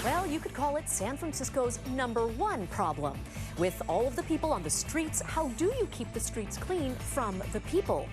Well, you could call it San Francisco's #1 problem. With all of the people on the streets, how do you keep the streets clean from the people?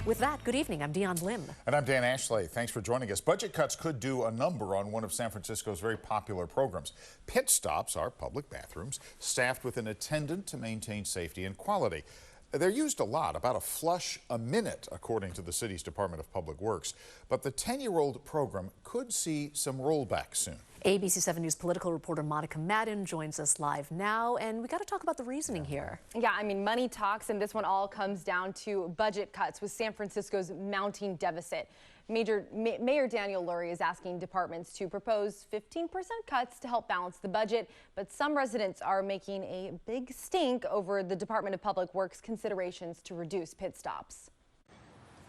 With that, good evening. I'm Dion Lim. And I'm Dan Ashley. Thanks for joining us. Budget cuts could do a number on one of San Francisco's very popular programs. Pit stops are public bathrooms staffed with an attendant to maintain safety and quality. They're used a lot, about a flush a minute, according to the city's Department of Public Works. But the 10-year-old program could see some rollback soon. ABC 7 News political reporter Monica Madden joins us live now, and we got to talk about the reasoning here. Yeah, I mean, money talks, and this one all comes down to budget cuts with San Francisco's mounting deficit. Mayor Daniel Lurie is asking departments to propose 15% cuts to help balance the budget, but some residents are making a big stink over the Department of Public Works considerations to reduce pit stops.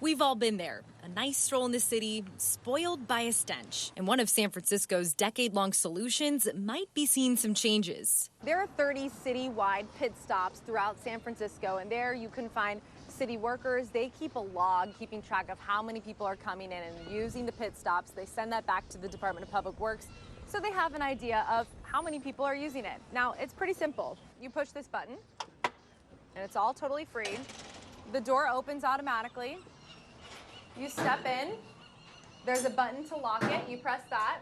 We've all been there. A nice stroll in the city, spoiled by a stench. And one of San Francisco's decade-long solutions might be seeing some changes. There are 30 citywide pit stops throughout San Francisco, and there you can find city workers. They keep a log keeping track of how many people are coming in and using the pit stops. They send that back to the Department of Public Works so they have an idea of how many people are using it. Now, it's pretty simple. You push this button, and it's all totally free. The door opens automatically. You step in, there's a button to lock it, you press that.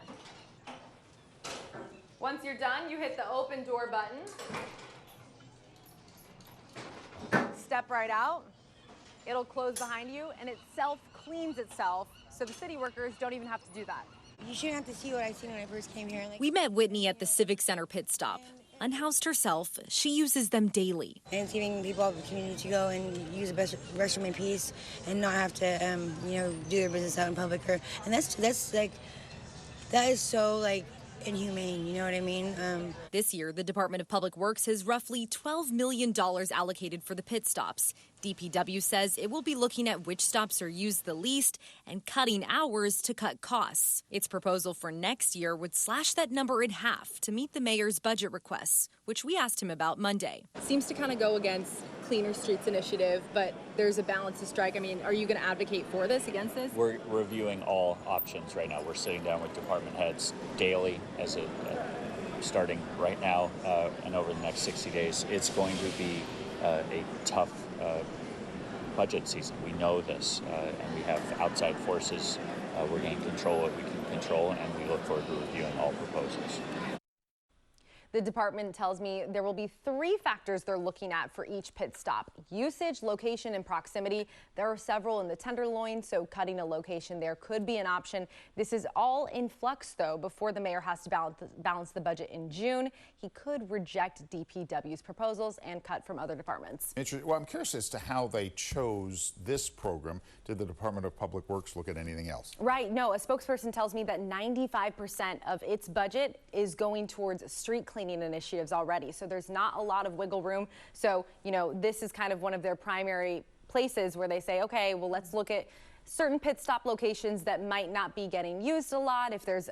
Once you're done, you hit the open door button. Step right out, it'll close behind you, and it self-cleans itself, so the city workers don't even have to do that. You shouldn't have to see what I seen when I first came here. We met Whitney at the Civic Center pit stop. Unhoused herself, she uses them daily. And it's giving people opportunity to go and use the restroom in peace and not have to, do their business out in public. And that is so inhumane. You know what I mean? This year, the Department of Public Works has roughly $12 million allocated for the pit stops. DPW says it will be looking at which stops are used the least and cutting hours to cut costs. Its proposal for next year would slash that number in half to meet the mayor's budget requests, which we asked him about Monday. Seems to kind of go against Cleaner Streets Initiative, but there's a balance to strike. I mean, are you going to advocate for this, against this? We're reviewing all options right now. We're sitting down with department heads daily starting right now and over the next 60 days. It's going to be a tough budget season. We know this, and we have outside forces. We're going to control what we can control, and we look forward to reviewing all proposals. The department tells me there will be 3 factors they're looking at for each pit stop: usage, location, and proximity. There are several in the Tenderloin, so cutting a location there could be an option. This is all in flux, though, before the mayor has to balance the budget in June. He could reject DPW's proposals and cut from other departments. Well, I'm curious as to how they chose this program. Did the Department of Public Works look at anything else? Right. No, a spokesperson tells me that 95% of its budget is going towards street cleaning initiatives already. So there's not a lot of wiggle room. So, this is kind of one of their primary places where they say, okay, well, let's look at certain pit stop locations that might not be getting used a lot. If there's,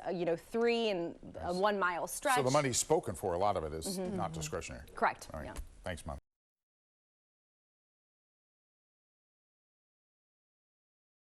3 in a 1 mile stretch. So the money's spoken for. A lot of it is not discretionary. Correct. All right. Yeah. Thanks, Mom.